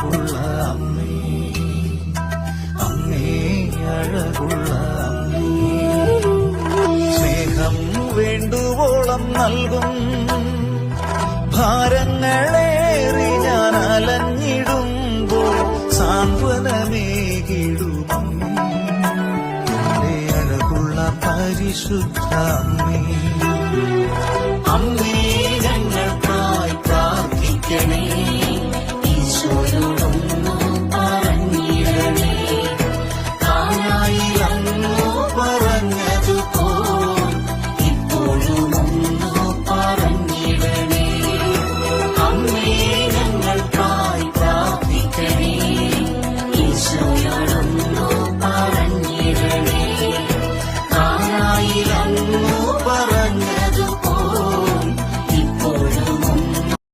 അഴകുള്ള അമ്മേ, അമ്മേ അഴകുള്ള അമ്മേ. സ്നേഹം വേണ്ടുവോളം നൽകും, ഭാരങ്ങളേറി ഞാൻ അലഞ്ഞിടുമ്പോൾ സാന്ത്വനമേകിടുമമ്മേ, അഴകുള്ള പരിശുദ്ധ അമ്മേ, അമ്മേ